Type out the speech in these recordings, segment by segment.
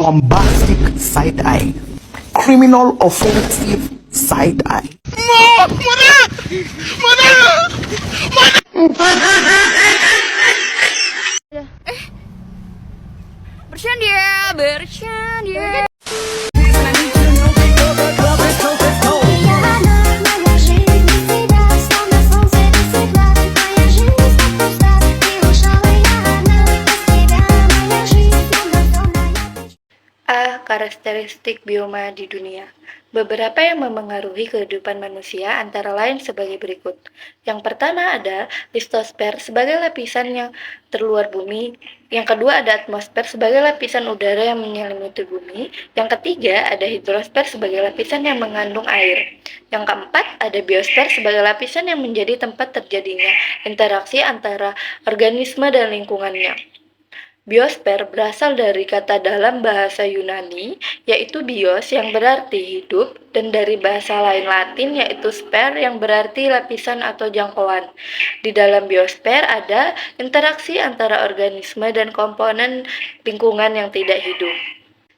bombastic side eye, criminal offensive side eye. Bercanda, bercanda. Karakteristik bioma di dunia. Beberapa yang memengaruhi kehidupan manusia antara lain sebagai berikut. Yang pertama ada listosfer sebagai lapisan yang terluar bumi. Yang kedua ada atmosfer sebagai lapisan udara yang menyelimuti bumi. Yang ketiga ada hidrosfer sebagai lapisan yang mengandung air. Yang keempat ada biosfer sebagai lapisan yang menjadi tempat terjadinya interaksi antara organisme dan lingkungannya. Biosfer berasal dari kata dalam bahasa Yunani, yaitu bios yang berarti hidup, dan dari bahasa lain Latin yaitu sphere yang berarti lapisan atau jangkauan. Di dalam biosfer ada interaksi antara organisme dan komponen lingkungan yang tidak hidup.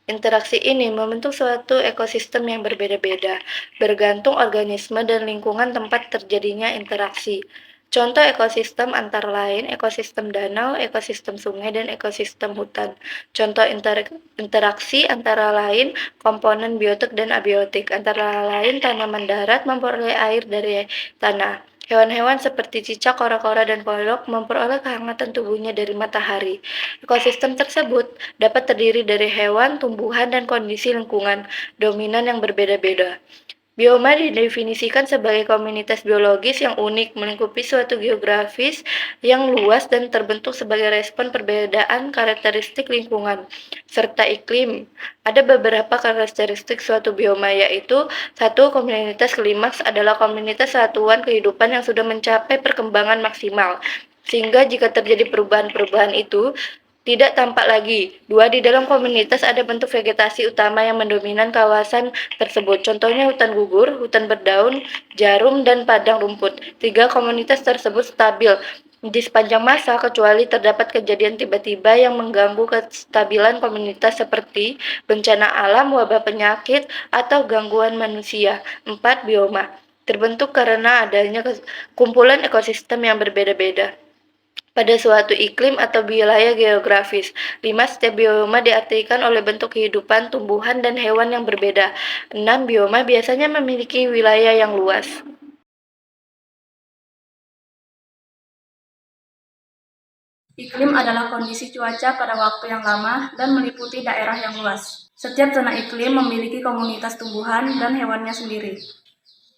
Interaksi ini membentuk suatu ekosistem yang berbeda-beda, bergantung organisme dan lingkungan tempat terjadinya interaksi. Contoh ekosistem antara lain ekosistem danau, ekosistem sungai, dan ekosistem hutan. Contoh interaksi antara lain komponen biotik dan abiotik. Antara lain tanaman darat memperoleh air dari tanah. Hewan-hewan seperti cicak, kora-kora, dan kodok memperoleh kehangatan tubuhnya dari matahari. Ekosistem tersebut dapat terdiri dari hewan, tumbuhan, dan kondisi lingkungan dominan yang berbeda-beda. Bioma didefinisikan sebagai komunitas biologis yang unik, melingkupi suatu geografis yang luas dan terbentuk sebagai respon perbedaan karakteristik lingkungan, serta iklim. Ada beberapa karakteristik suatu bioma yaitu 1. Komunitas klimaks adalah komunitas satuan kehidupan yang sudah mencapai perkembangan maksimal, sehingga jika terjadi perubahan-perubahan itu tidak tampak lagi. 2. Di dalam komunitas ada bentuk vegetasi utama yang mendominan kawasan tersebut. Contohnya hutan gugur, hutan berdaun, jarum, dan padang rumput. 3. Komunitas tersebut stabil di sepanjang masa kecuali terdapat kejadian tiba-tiba yang mengganggu kestabilan komunitas seperti bencana alam, wabah penyakit, atau gangguan manusia. 4. Bioma terbentuk karena adanya kumpulan ekosistem yang berbeda-beda pada suatu iklim atau wilayah geografis. 5. Setiap bioma diartikan oleh bentuk kehidupan tumbuhan dan hewan yang berbeda. 6. Bioma biasanya memiliki wilayah yang luas. Iklim adalah kondisi cuaca pada waktu yang lama dan meliputi daerah yang luas. Setiap zona iklim memiliki komunitas tumbuhan dan hewannya sendiri.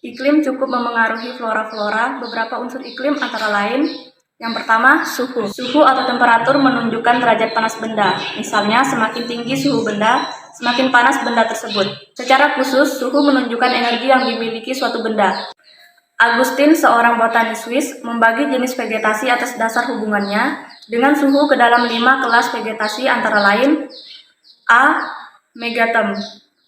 Iklim cukup memengaruhi flora-flora. Beberapa unsur iklim antara lain: yang pertama, suhu. Suhu atau temperatur menunjukkan derajat panas benda. Misalnya, semakin tinggi suhu benda, semakin panas benda tersebut. Secara khusus, suhu menunjukkan energi yang dimiliki suatu benda. Agustin, seorang botanis Swiss, membagi jenis vegetasi atas dasar hubungannya dengan suhu ke dalam 5 kelas vegetasi antara lain: A. Megatherium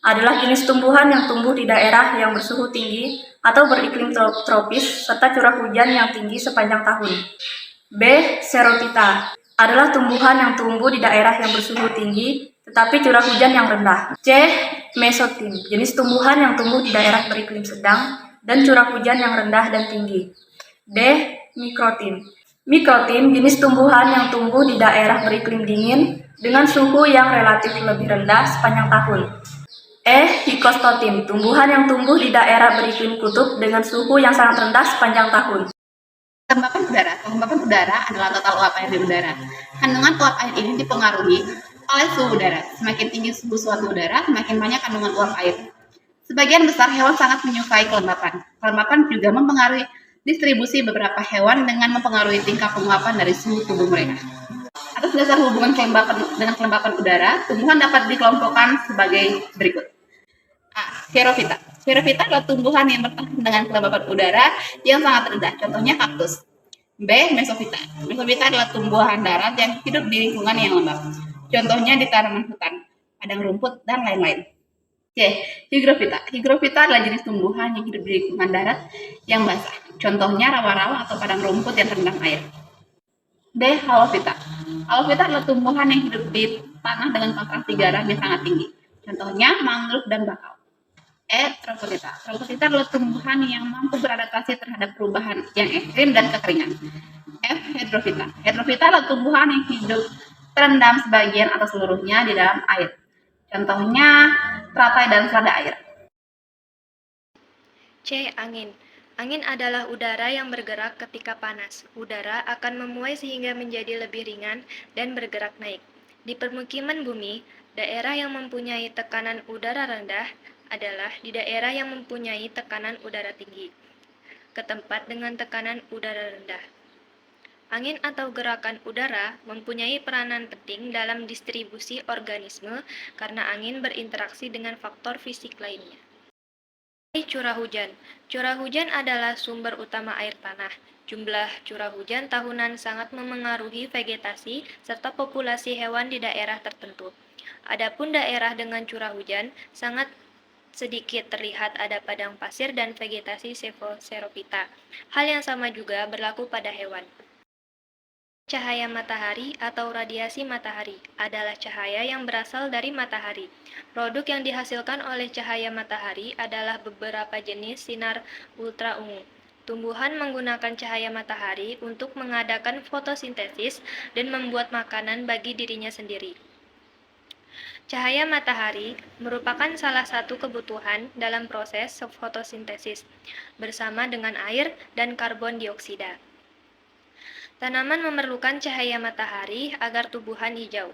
adalah jenis tumbuhan yang tumbuh di daerah yang bersuhu tinggi atau beriklim tropis serta curah hujan yang tinggi sepanjang tahun. B. Xerophyta adalah tumbuhan yang tumbuh di daerah yang bersuhu tinggi tetapi curah hujan yang rendah. C. Mesothym, jenis tumbuhan yang tumbuh di daerah beriklim sedang dan curah hujan yang rendah dan tinggi. D. Microthym. Microthym, jenis tumbuhan yang tumbuh di daerah beriklim dingin dengan suhu yang relatif lebih rendah sepanjang tahun. E. Hycostothym, tumbuhan yang tumbuh di daerah beriklim kutub dengan suhu yang sangat rendah sepanjang tahun. Kelembapan udara adalah total uap air di udara. Kandungan uap air ini dipengaruhi oleh suhu udara. Semakin tinggi suhu suatu udara, semakin banyak kandungan uap air. Sebagian besar hewan sangat menyukai kelembapan. Kelembapan juga mempengaruhi distribusi beberapa hewan dengan mempengaruhi tingkat penguapan dari suhu tubuh mereka. Atas dasar hubungan kelembapan dengan kelembapan udara, tumbuhan dapat dikelompokkan sebagai berikut. A. Xerophyta. Xerophyta adalah tumbuhan yang bertahan dengan kelembapan udara yang sangat rendah. Contohnya kaktus. B. Mesophyta. Mesophyta adalah tumbuhan darat yang hidup di lingkungan yang lembab. Contohnya di tanaman hutan, padang rumput, dan lain-lain. C. Hygrophita. Hygrophita adalah jenis tumbuhan yang hidup di lingkungan darat yang basah. Contohnya rawa-rawa atau padang rumput yang terendam air. D. Halophyta. Alofita adalah tumbuhan yang hidup di tanah dengan konsentrasi garam yang sangat tinggi. Contohnya mangrove dan bakau. Trophophyta. Trophophyta adalah tumbuhan yang mampu beradaptasi terhadap perubahan yang ekstrim dan kekeringan. Hydrophyta. Hydrophyta adalah tumbuhan yang hidup terendam sebagian atau seluruhnya di dalam air. Contohnya teratai dan selada air. C. Angin. Angin adalah udara yang bergerak ketika panas. Udara akan memuai sehingga menjadi lebih ringan dan bergerak naik. Di permukiman bumi, daerah yang mempunyai tekanan udara rendah adalah di daerah yang mempunyai tekanan udara tinggi, ke tempat dengan tekanan udara rendah. Angin atau gerakan udara mempunyai peranan penting dalam distribusi organisme karena angin berinteraksi dengan faktor fisik lainnya. Curah hujan. Curah hujan adalah sumber utama air tanah. Jumlah curah hujan tahunan sangat memengaruhi vegetasi serta populasi hewan di daerah tertentu. Adapun daerah dengan curah hujan sangat sedikit terlihat ada padang pasir dan vegetasi xerophyta. Hal yang sama juga berlaku pada hewan. Cahaya matahari atau radiasi matahari adalah cahaya yang berasal dari matahari. Produk yang dihasilkan oleh cahaya matahari adalah beberapa jenis sinar ultra-ungu. Tumbuhan menggunakan cahaya matahari untuk mengadakan fotosintesis dan membuat makanan bagi dirinya sendiri. Cahaya matahari merupakan salah satu kebutuhan dalam proses fotosintesis, bersama dengan air dan karbon dioksida. Tanaman memerlukan cahaya matahari agar tumbuhan hijau.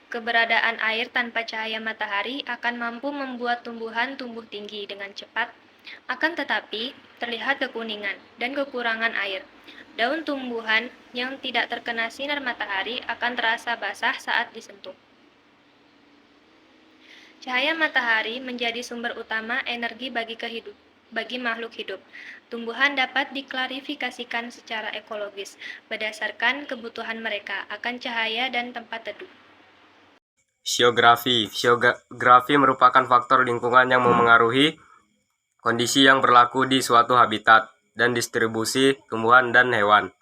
Keberadaan air tanpa cahaya matahari akan mampu membuat tumbuhan tumbuh tinggi dengan cepat, akan tetapi terlihat kekuningan dan kekurangan air. Daun tumbuhan yang tidak terkena sinar matahari akan terasa basah saat disentuh. Cahaya matahari menjadi sumber utama energi bagi makhluk hidup. Tumbuhan dapat diklarifikasikan secara ekologis berdasarkan kebutuhan mereka akan cahaya dan tempat teduh. Fisiografis merupakan faktor lingkungan yang memengaruhi kondisi yang berlaku di suatu habitat dan distribusi tumbuhan dan hewan.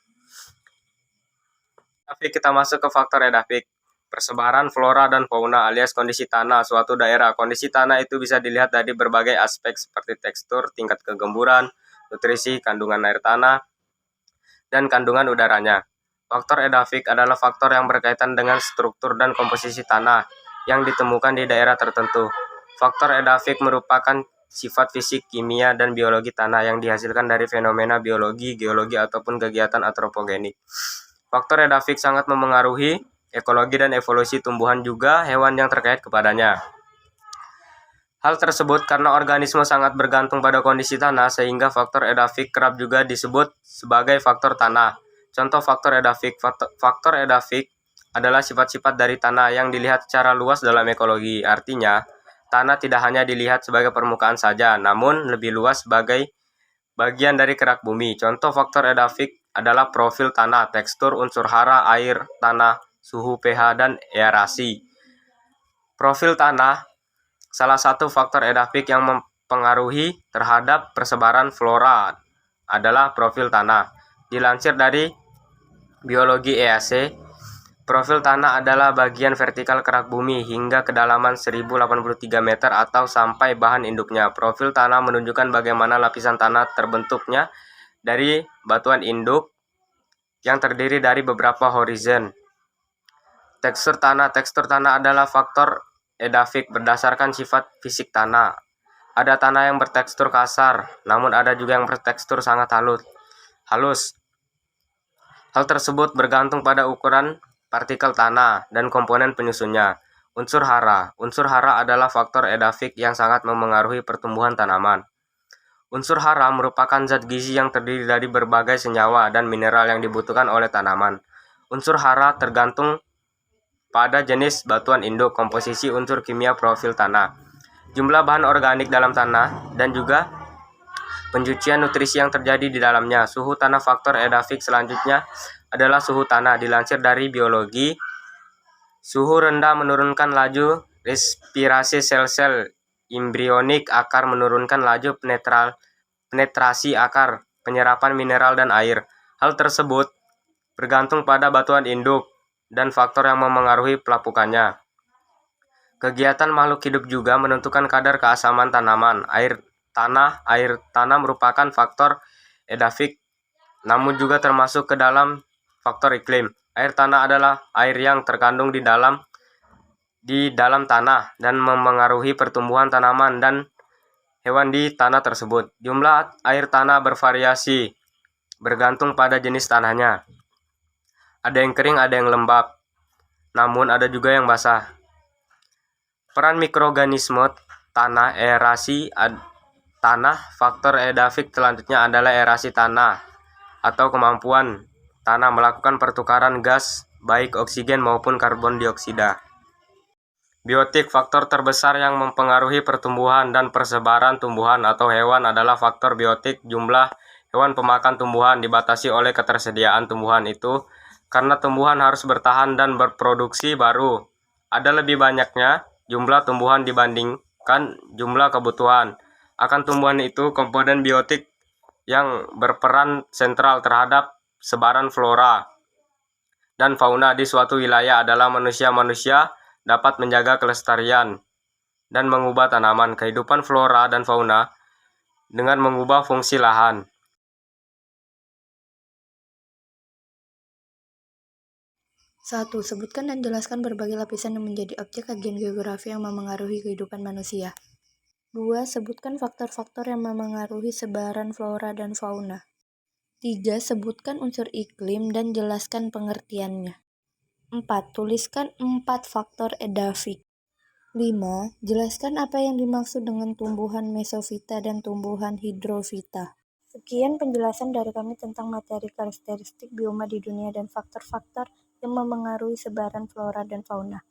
Tapi kita masuk ke faktor edafik. Persebaran flora dan fauna alias kondisi tanah suatu daerah. Kondisi tanah itu bisa dilihat dari berbagai aspek seperti tekstur, tingkat kegemburan, nutrisi, kandungan air tanah, dan kandungan udaranya. Faktor edafik adalah faktor yang berkaitan dengan struktur dan komposisi tanah yang ditemukan di daerah tertentu. Faktor edafik merupakan sifat fisik, kimia, dan biologi tanah yang dihasilkan dari fenomena biologi, geologi, ataupun kegiatan antropogenik. Faktor edafik sangat memengaruhi ekologi dan evolusi tumbuhan juga hewan yang terkait kepadanya. Hal tersebut karena organisme sangat bergantung pada kondisi tanah sehingga faktor edafik kerap juga disebut sebagai faktor tanah. Contoh faktor edafik. Faktor edafik adalah sifat-sifat dari tanah yang dilihat secara luas dalam ekologi. Artinya, tanah tidak hanya dilihat sebagai permukaan saja, namun lebih luas sebagai bagian dari kerak bumi. Contoh faktor edafik adalah profil tanah, tekstur, unsur hara, air, tanah, suhu pH, dan aerasi. Profil tanah salah satu faktor edafik yang mempengaruhi terhadap persebaran flora adalah profil tanah. Dilansir dari biologi EAC, profil tanah adalah bagian vertikal kerak bumi hingga kedalaman 1083 meter atau sampai bahan induknya. Profil tanah menunjukkan bagaimana lapisan tanah terbentuknya dari batuan induk yang terdiri dari beberapa horizon. Tekstur tanah adalah faktor edafik berdasarkan sifat fisik tanah. Ada tanah yang bertekstur kasar, namun ada juga yang bertekstur sangat halus. Hal tersebut bergantung pada ukuran partikel tanah dan komponen penyusunnya. Unsur hara adalah faktor edafik yang sangat memengaruhi pertumbuhan tanaman. Unsur hara merupakan zat gizi yang terdiri dari berbagai senyawa dan mineral yang dibutuhkan oleh tanaman. Unsur hara tergantung pada jenis batuan induk, komposisi unsur kimia, profil tanah, jumlah bahan organik dalam tanah, dan juga pencucian nutrisi yang terjadi di dalamnya. Suhu tanah. Faktor edafik selanjutnya adalah suhu tanah. Dilansir dari biologi, suhu rendah menurunkan laju respirasi sel-sel embrionik akar, menurunkan laju penetrasi akar, penyerapan mineral dan air. Hal tersebut bergantung pada batuan induk dan faktor yang memengaruhi pelapukannya. Kegiatan makhluk hidup juga menentukan kadar keasaman tanaman. Air tanah merupakan faktor edafik, namun juga termasuk ke dalam faktor iklim. Air tanah adalah air yang terkandung di dalam tanah dan memengaruhi pertumbuhan tanaman dan hewan di tanah tersebut. Jumlah air tanah bervariasi bergantung pada jenis tanahnya. Ada yang kering, ada yang lembab, namun ada juga yang basah. Peran mikroorganisme tanah, tanah, faktor edafik selanjutnya adalah erasi tanah atau kemampuan tanah melakukan pertukaran gas baik oksigen maupun karbon dioksida. Biotik, faktor terbesar yang mempengaruhi pertumbuhan dan persebaran tumbuhan atau hewan adalah faktor biotik. Jumlah hewan pemakan tumbuhan dibatasi oleh ketersediaan tumbuhan itu karena tumbuhan harus bertahan dan berproduksi baru. Ada lebih banyaknya jumlah tumbuhan dibandingkan jumlah kebutuhan. Akan tumbuhan itu komponen biotik yang berperan sentral terhadap sebaran flora dan fauna di suatu wilayah adalah manusia dapat menjaga kelestarian dan mengubah tanaman, kehidupan flora dan fauna dengan mengubah fungsi lahan. 1. Sebutkan dan jelaskan berbagai lapisan yang menjadi objek kajian geografi yang memengaruhi kehidupan manusia. 2. Sebutkan faktor-faktor yang memengaruhi sebaran flora dan fauna. 3. Sebutkan unsur iklim dan jelaskan pengertiannya. 4. Tuliskan 4 faktor edafik. 5. Jelaskan apa yang dimaksud dengan tumbuhan mesofita dan tumbuhan hidrofita. Sekian penjelasan dari kami tentang materi karakteristik bioma di dunia dan faktor-faktor yang memengaruhi sebaran flora dan fauna.